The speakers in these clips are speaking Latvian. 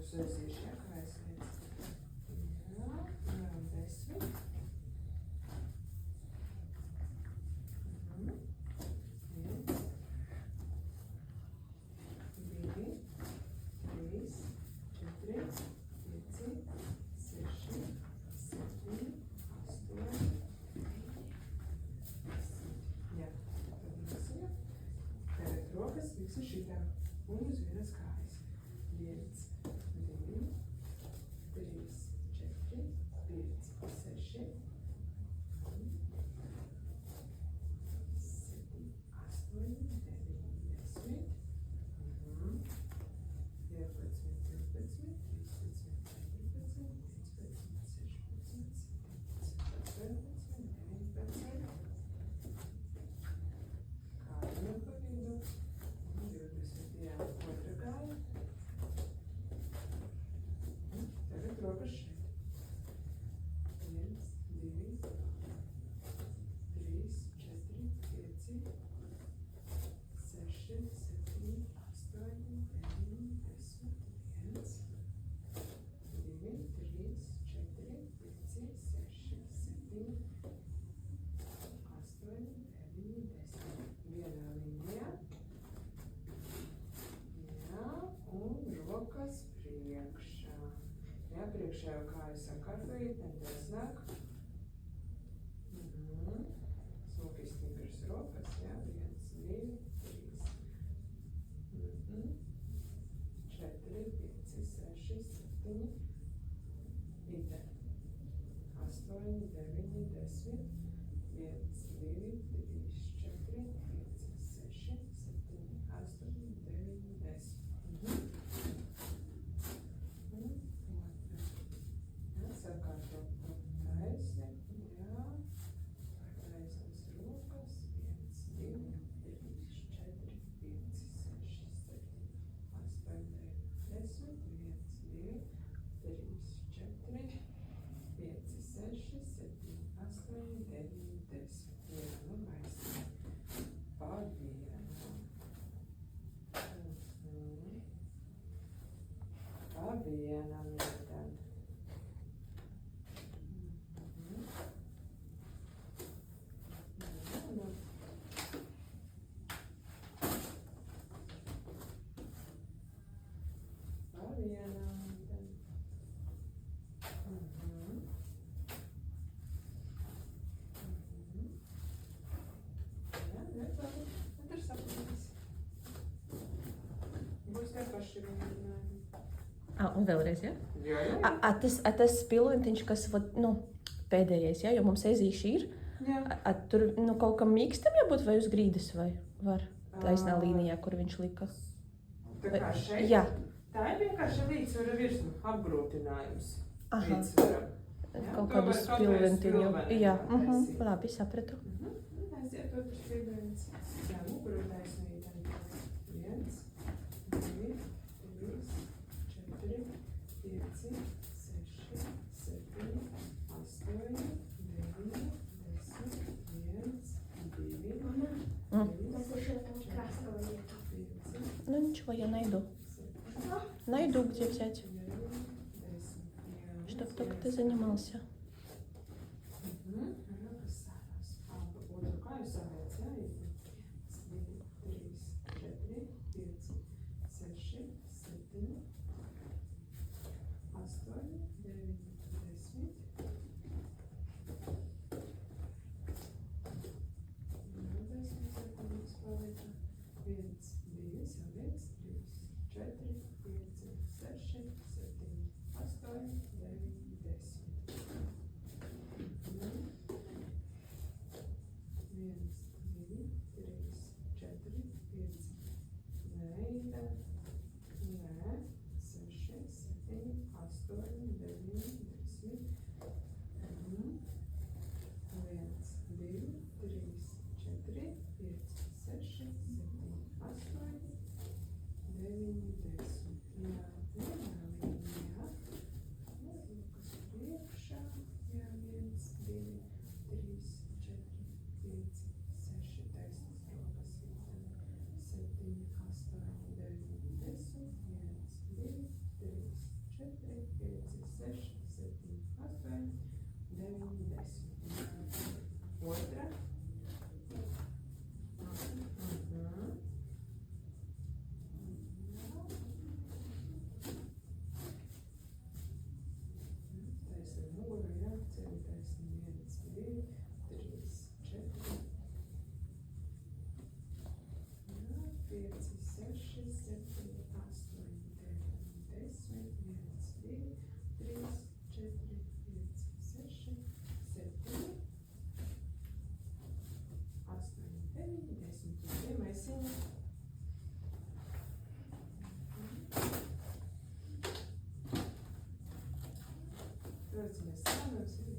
rokas aiziešu, jā, kā aizviens. Jā, vēl 10. Rokas visi šitā un uz vienas kājas. 1, 2, 3, 4, 5, 6, 7, 8, 9, 10, 11, 12, 13, 14, 15, 16, 17, 18, 19, 20. Otra kāja. Tagad rokas šeit. 1, 2, 3, 4, 5, 6, 7, 8, 9, 10, 1, 2, 3, 4, 5, 6, 7, 8, 9, 10. Vienā līnijā. Un rokas priekšā. Jā, priekšējo kāju sakārtojot, netaisnāk. Smuki stingras rokas, jā, 1, 2, 3. 4, 5, 6, 7. Ite. 8, 9, 10. 1, 2, 3, 4, 5, 6, 7, 8, 9, 10. Sakārto taisni, jā, taisnas rokas, 1, 2, 3, 4, 5, 6, 7, 8, 9, 10, 1, 2, 3, 4, 5, 6, 7, 8, 9, 10. Jā, nu gaisni. Pa vienam. Pa vienam vietam. Būs tā paši vingrinājumi. Un vēlreiz, ja? Jā. Tas pilventiņš, kas, nu, pēdējais, ja? Jo mums ezīši ir. Jā. Tur, nu, kaut kam mīkstam jābūt vai uz grīdas, vai var taisnā līnijā, kur viņš lika? Tā kā šeit? Jā. Tā ir vienkārši līdzsvara virsma, apgrūtinājums. Aha. Līdzsvaram. Kaut kādu spilventiņu. Jā, labi, sapratu. Aiziet otrs pilvens. Jā, muguru taisnītam. 1, 2, 3, 4, 5, 6, 7, 8, 9, 10, 1, 2, Ну ничего, я найду. Найду, где взять. Чтоб только ты занимался. Kāpēc mēs strādājam sevi?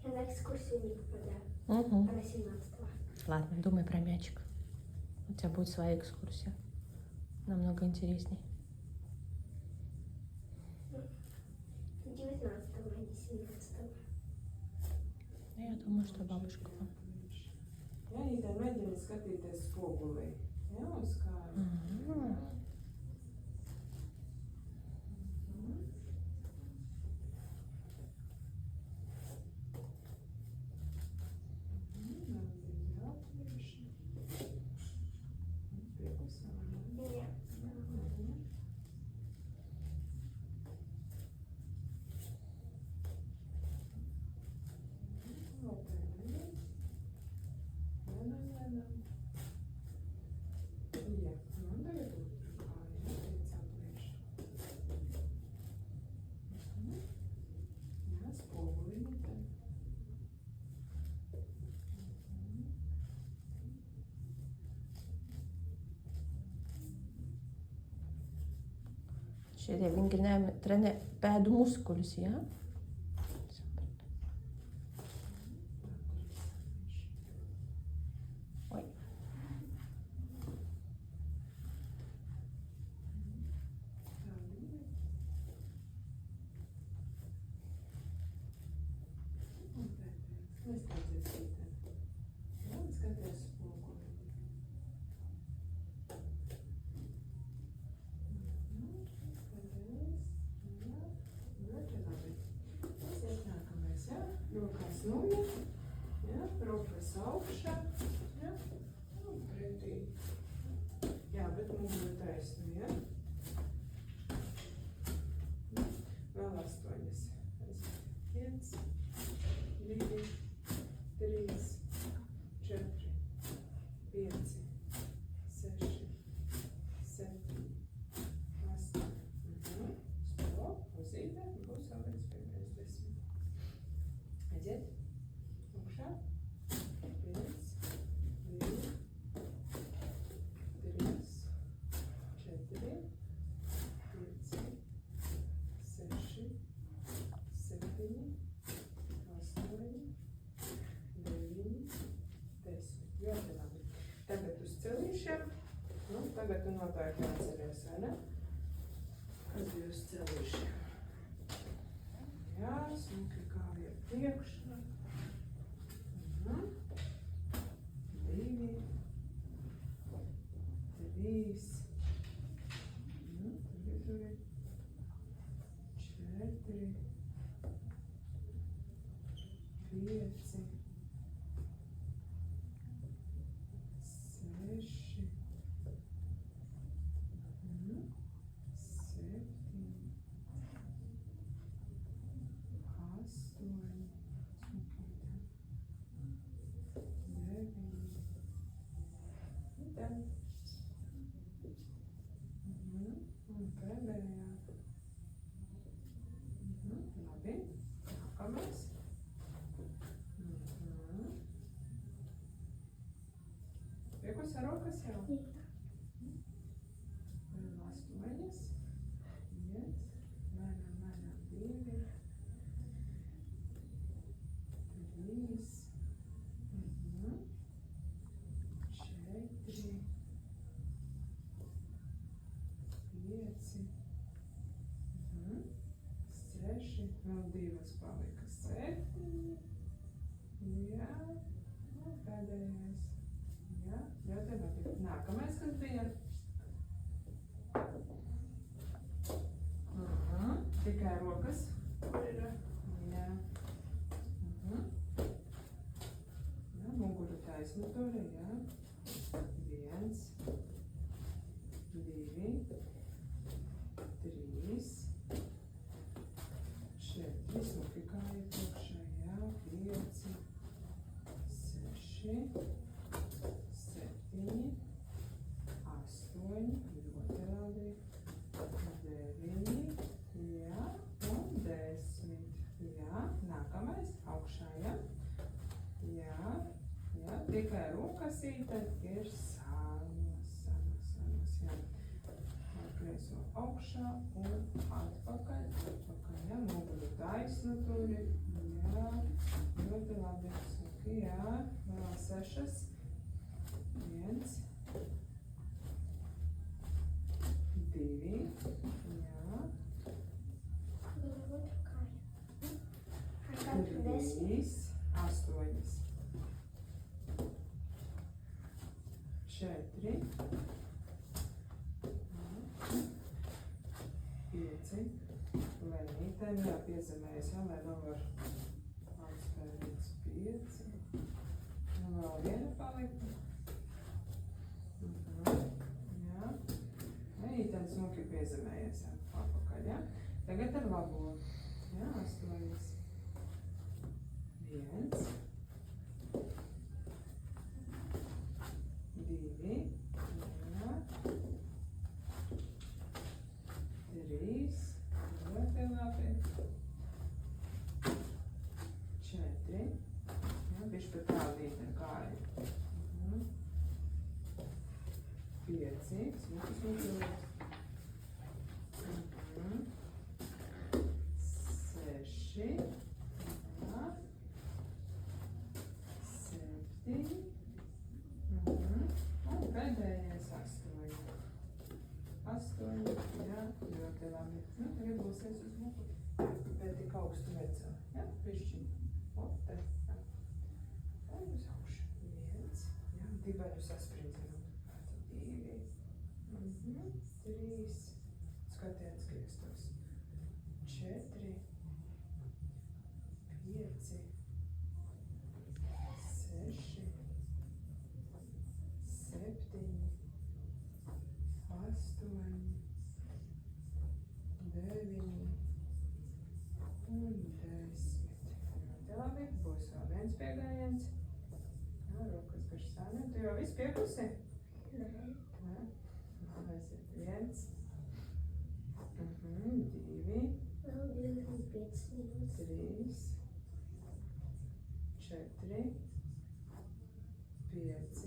Я на экскурсию не попадаю. Угу. А на 17-го. Ладно, думай про мячик. У тебя будет своя экскурсия. Намного интересней. 19-го, а не 17-го. Я думаю, что бабушка вам. Jānītē mēģina skatīties spogulī. Jā, uz kāju. Ага. Нет. Šeit ir vingrinājumi trenē pēdu muskuļus, jā? Oi. Rokās noiet, ja, rokas augšā, ja, un pretī. Jā, bet mugura taisnu, ja. Vēl 8. 1, 2, 3, 4, 5, 6, 7, 8. Stop, uzītē, būs vēl viens pirmais 10. Aiziet. Augšā. 1, 2, 3, 4, 5, 6, 7, 8, 9, 10. Ļoti labi. Tagad uz celīšiem. Nu, tagad tu noteikti atceries, vai ne? Kas bija uz celīšiem? Jā, smuki kāja priekšā. 2, 3, 4, 5, 6, 7, 8, 9. Un pēdējā. Labi. Nākamais. Piekusi rokas jau? Vēl 8. 1, lēnām 2, 3, 4, 5, 6, vēl 2 palika 7. Jā, un pēdējais. Jā, ļoti labi. Nākamais, kas bija? Tikai rokas. Kur ir? Jā. Jā, muguru taisnu tur, jā. 1, 2, 3, 4, smuki kāja priekšā, jā, 5, 6, Ja? Jā, jā, tikai rokasīte ir sanas, jā. Kreiso augšā un atpakaļ, jā, muguru taisnu turi, jā, ļoti labi, saki, jā, vēl 6, 1, 2, jā, Vēl otru kāju. Ar katru 10. 3, 8, 4, 5, lēnītēm jāpiezemējas, jā, lai nav var atspērīts 5, un vēl viena palika. Jā, lēnītēm smuki piezemējas, jā, apakaļ, jā. Tagad ar labo, jā, 8, 1, 2, jā, 3, ļoti labi, 4, jā, bišķi pat tādīt ar kāju, 5, smuki, 6, jā, 7, un pēdējais 8. 8, jā, ļoti labi. Nu, tagad būsies uz muku, bet tik augstu necel, jā, bišķi, te, jā. Tā uz augšu, 1, jā, dibeņu sasprindzinu, 2, 3, skatiens griestos, 4, 5, 6, 7, 8, 9 un 10. Ļoti labi, būs vēl viens piegājiens. Jā, rokas garš sāniem. Tu jau viss piekusi? Nē. Jā. Aiziet 1, 2, Vēl 25 minūtes. 3, 4, 5,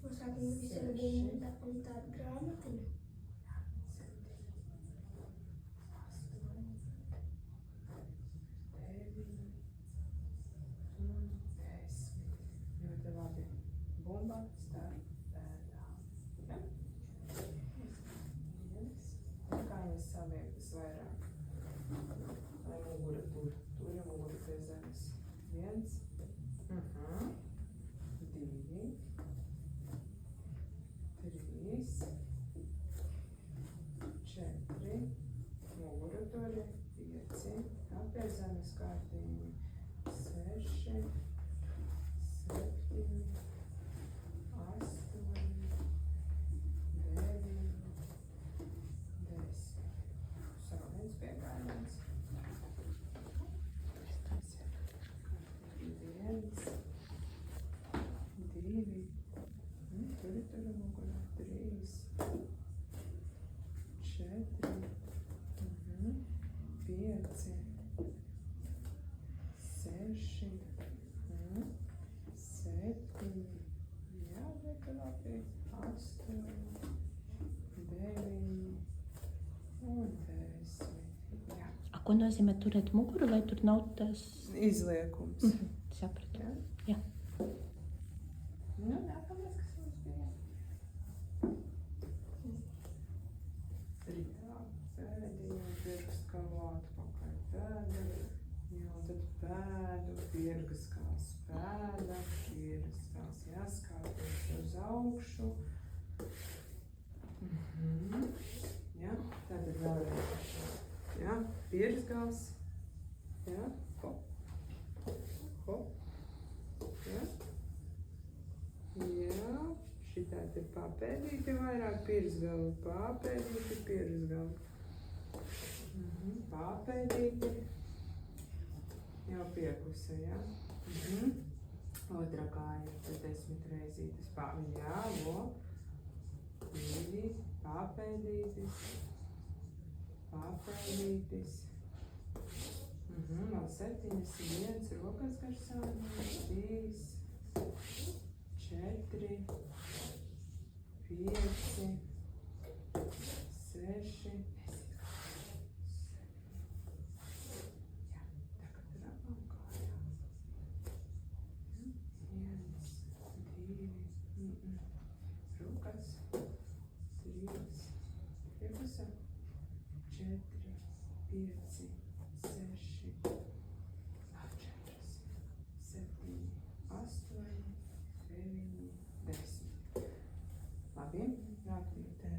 Mums sākumā viss ir bija un tāda grāmatiņa. 7, 8, 9 un 10. Ļoti labi. Bumba starp pēdām. Ja? 1. Kā viņas saliektas vairāk. Lai mugura tur. Tur jau mugura pie zemes. 1. 2. 3, 4, muguru turi, 5, apie zemes kārtīgi, 6, 7, 8, 9, 10. Saulēns piegājiens. 1, 2, tur mugurā, 3, 4, 5, 6, 7, jā, ļoti labi, 8, 9 un 10. Jā. A, ko nozīmē turēt muguru, lai tur nav tas? Izliekums. Sapratu. Jā. Jā. Nu, nākamais, kas mums bija? Jā, pēdiņu, pirkskalu atpakaļ pēda, jā, tad pēdu, pirkskals pēda, pirkskals jāskāpjas uz augšu. Jā, tātad vēlreiz. Jā, pirkskals, jā, hop, hop, jā. Jā, šitā te papēdīti vairāk, pirsgalu, papēdīti, pirsgalu. Papēdīti. Jau piekuse, jā. Otra kāja, tad 10 reizītes. Jā, vo. 2, papēdītis. Papēdītis. Vēl 7, 1 rokas gar sāniem, 3, 4, 5, 6. Jā, tagad ir abām kājām. 1, 2, rokas, 3, priekšpusē, 4, 5, 6, 4, 7, 8, 9, 10. Labi, rāklītē.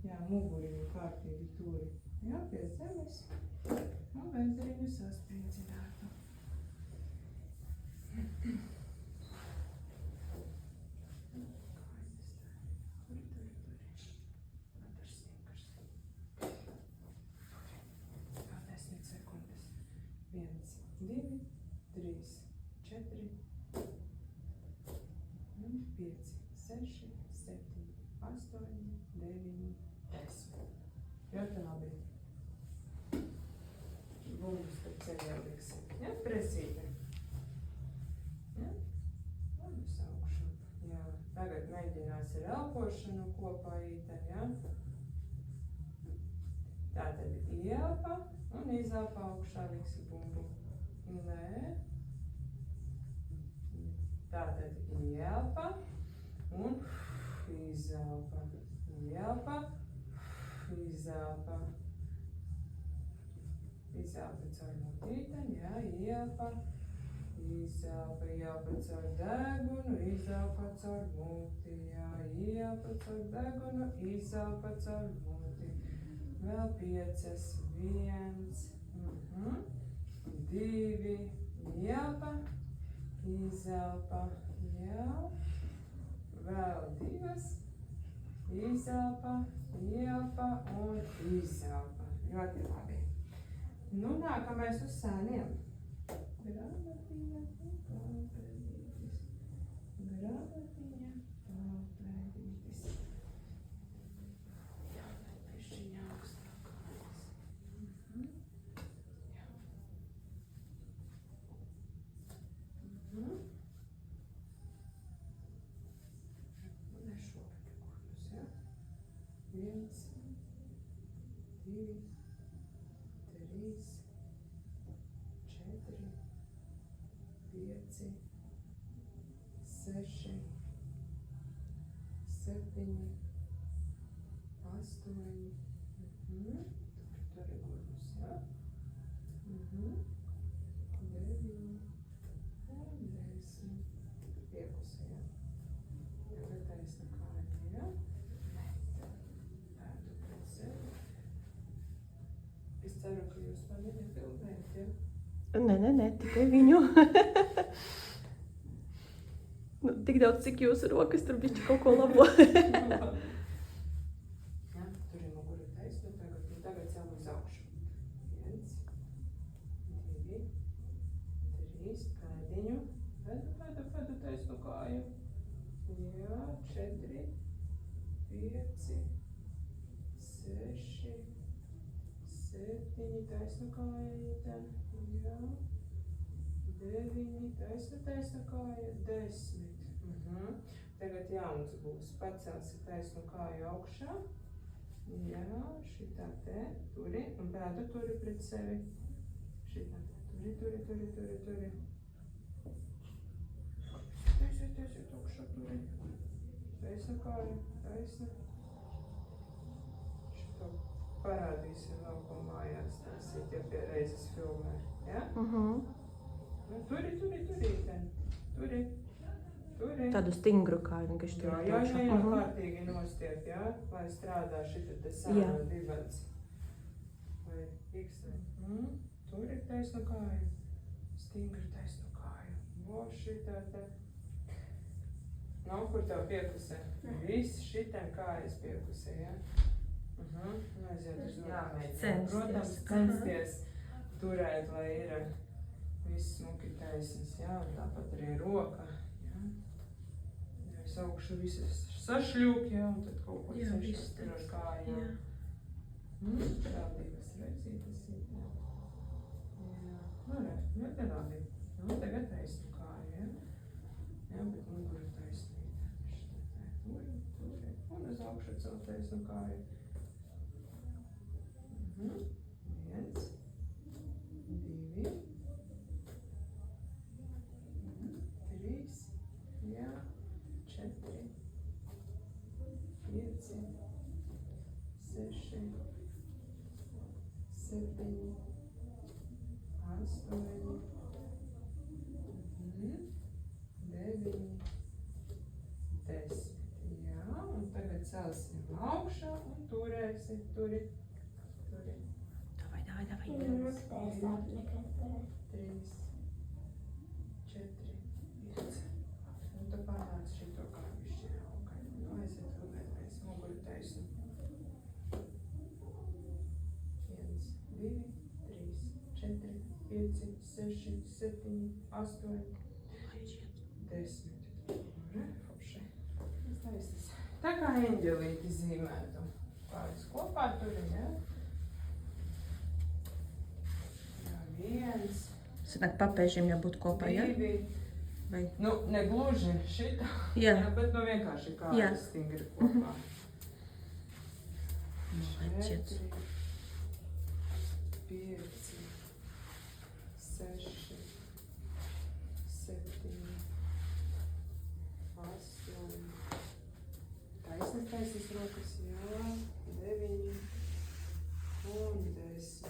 Jā, muguriņu kārtīgi turi. Jā, pie zemes. Un vēzeriņu sasprindzinātu. Vēl 10 sekundes. 1, 2, 3, 4, 5, 6, 7, 8, 9, 10. Ļoti labi. Bumbas tad sev jau liksim. Ja, presīte. Ja? Un uz augšu. Jā, tagad mēģinās ar elpošanu kopā īten, ja? Tātad ieelpa un izelpa augšā liksi bumbu. Nē. Tātad ieelpa un izelpa. Ieelpa, izelpa. Izelpa caur mutīteni, jā, ieelpa. Izelpa, ieelpa caur degunu, izelpa caur muti, jā. Ieelpa caur degunu, izelpa caur muti. Vēl 5, 1, 2, ieelpa, izelpa, jā. Vēl 2, izelpa, ieelpa un izelpa. Ļoti labi. Nu, nākamais uz sāniem. Grāmatiņa, pāpēdītis. Grāmatiņa, pāpēdītis. Jā, bet pišķiņā augstākais. Jā. Un es šobrīd kurnus, jā. 1, 2, 3, 4, 5, 6, 7, 8, tur ir kurnus, jā. 9 un 10. Piepusē, jā. Tagad taisna kāja, jā. Pēdu pret sevi. Es ceru, ka jūs mani nefilmējat, ja? Nē, tikai viņu. Nu, tik daudz, cik jūsu rokas tur bišķi kaut ko labo. Jā, tur ir mugura taisna tagad, un tagad jau uz augšu. 1, 2, 3, pēdiņu. Pēdu taisnu kāju. Jā, 4, 5, 6, 7, taisnu kājīte. Jā, 9, taisna kāja, 10. Tagad jauns būs. Pacelsi taisnu kāju augšā. Jā, šitā te, turi, un pēdu turi pret sevi. Šitā te, turi. Taisiet augšā, turi. Taisna kāja, taisna. Šito parādīsim vēl ko mājās taisīt, ja pie reizes filmē. Ja? Turi, ten. Turi. Tādu stingru kāju vienkārši tur Jā, kārtīgi nostiep, jā, lai strādā šita te sāna dibens. Vai iksē. Tur ir taisna kāja. Stingri taisna kāja. Vo šitā te. Nav, kur tev piepusē. Viss šitam kājas piepusē, jā. Aiziet uz Censties. Protams, censties turēt, lai ir viss smuki taisns, jā, un tāpat arī roka, jā. Es augšu visas sašļūk, jā, un tad kaut ko sašļūk tur ar kājām. Vēl divas redzītas ir, jā. Ļoti labi. Nu, tagad taisnu kāju, ja? Jā, bet muguru taisnīta. Turi. Un uz augšu celt taisnu kāju. 1, 2, 3, jā, 4, 5, 6, 7, 8, 9, 10. Jā, un tagad celsim augšā un turēsim. Turi. Davai. Minūtes sāp nekad parēt. 3, 4, 5. Un tu pārnāc šito kāvišķi augai. Nu, aiziet vēl vienreiz muguru taisnu. 1, 2, 3, 4, 5, 6, 7, 8, 10. Re, forši. Tas taisnas. Tā kā eņģelīti zīmētu. Kājas kopā turi, ja? Jā, 1, Sanāk, papēžiem jābūt kopā, ja? 2. Vai? Nu, ne gluži šitā, Jā. bet nu vienkārši Jā. kājas stingri kopā. Молодец. 4, 5, 6, 7, 8. Taisnas rokas, jā, 9 un 10.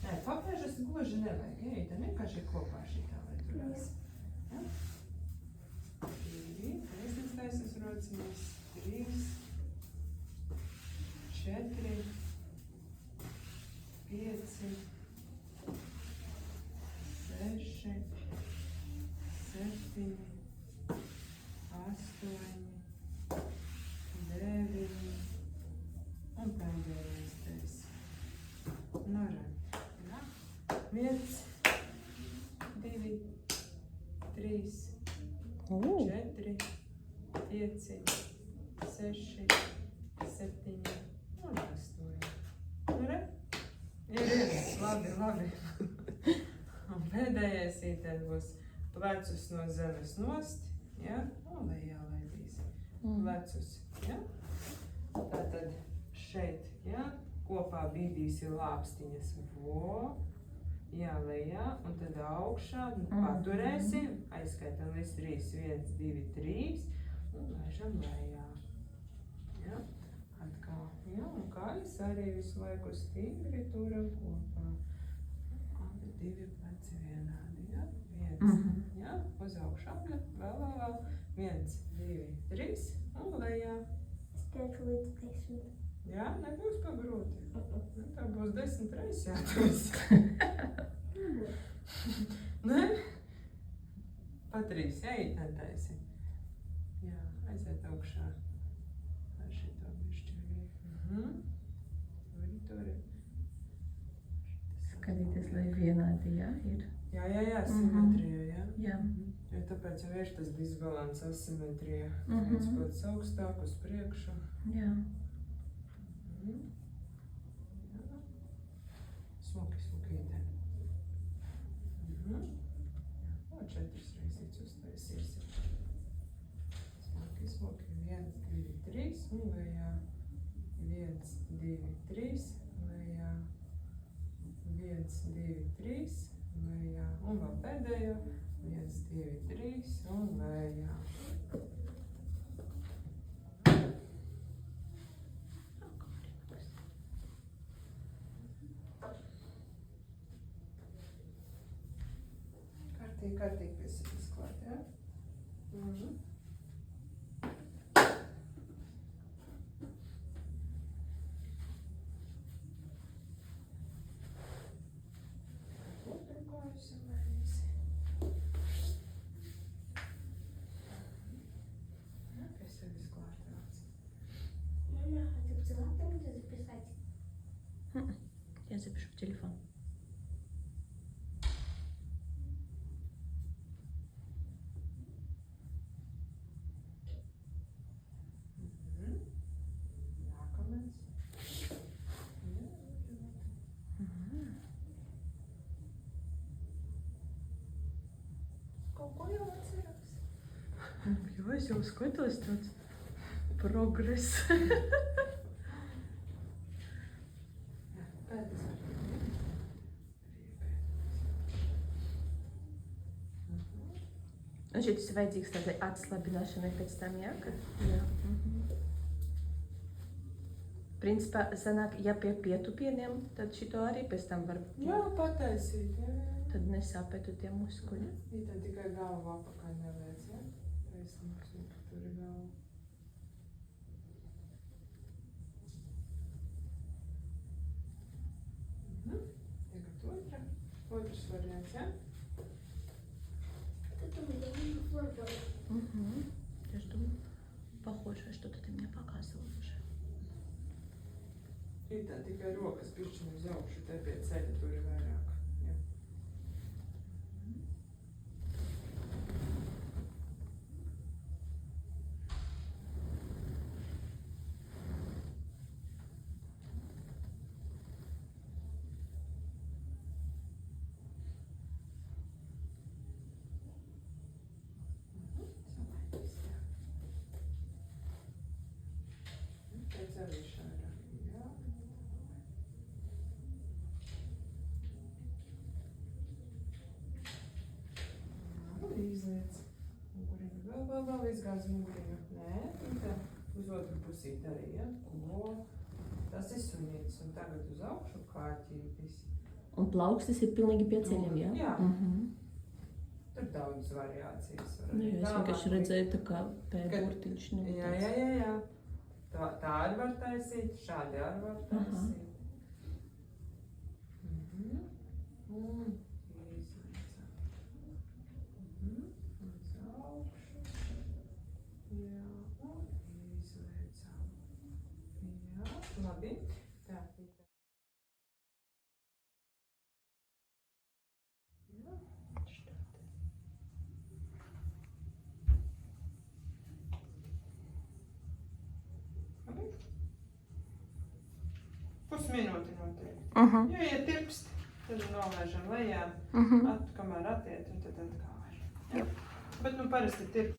Nē, papēžas gluži nevajag, ja? Tā vienkārši ir kopā šitā, lai turās. Ja? 2, taisnas rociņas, 3, 4, 5, 6, 7, 8, 9 un pēdējais 10. Nu, re. 1, 2, 3, 4, 5, 6, 7 un 8. Nu, re? Ir, labi. Un pēdējais ītēn būs plecus no zemes nost, ja? Un lejā laidīs. Plecus, ja? Tātad šeit, ja? Kopā bīdīsi lāpstiņas, jā, lejā, un tad augšā, paturēsi, aizskaitam līdz 3, 1, 2, 3, un laižam lejā, jā, atkal, jā, un kājas arī visu laiku stingri turam kopā, abi 2 pleci vienādi, jā, 1, jā, uz augšā, vēl, 1, 2, 3, un lejā. Skaitu līdz 10. Jā, nebūs pa grūti. Tā būs 10 reizes jātais. Ne? Pa 3 jāiet netaisi. Jā, aiziet augšā. Ar šito bišķi. Turi. Skatīties, lai vienādi, jā, ir. Jā, simetrija, jā. Jā. Jo tāpēc jau ir tas disbalans, asimetrija. Viens pats augstāk uz priekšu. Jā. Jā. Smuki īteni. O, 4 reizes uztaisīsi. Smuki. 1, 2, 3 un lejā. 1, 2, 3 lejā. 1, 2, 3 lejā. Un vēl pēdējo. 1, 2, 3 un lejā. Kārtīgi piesakās klāt, jā? Kājas samērīsi. Jā, piesakās klāt, rāds. Мама, а ты взяла там где записать? Я запишу в телефон. Nākamais. Jā. kaut ko jau atceros. Jo, es jau skatos tāds progress. Pēdas var. Un šis ir vajadzīgs tādai atslabināšanai pēc tam, jā? Jā. Principā, sanāk, ja pie pietupieniem, tad šito arī pēc tam var... Jā, pataisīt, jā. Tad nesāpētu tie muskuļi. Ja tad tikai galvu apakaļ neliec, jā? Taisnīgs, un tur ir galva. Tagad otrs variants, jā? Это у меня не форма. Я жду. Похоже, что-то ты мне показывал уже. Ir tā tikai rokas pišķiņu uz augšu, te pie ceļa tur ir vairāk. Jā. Pēc celīšana ir arī, jā. Izliec muguriņu, vēl izgāz muguriņu. Nē, tā uz otru pusīt arī, ja? Ko? Tas ir sunītis, un tagad uz augšu kāķītis. Un plaukstas ir pilnīgi pie ceļiem, jā? Jā. Tur daudz variācijas var. Nu, es vienkārši redzēju tā kā pēburtiņš. Jā. Tā arī var taisīt, šādi arī var taisīt. Un izliecam. Uz augšu. Jā, un izliecam. Jā, labi. Tā, jā, labi. Pusminūti noteikti. Ja ietirpst, tad nolaižam lejā, kamēr attiet, un tad atkal var. Jā. Bet nu parasti tirpst.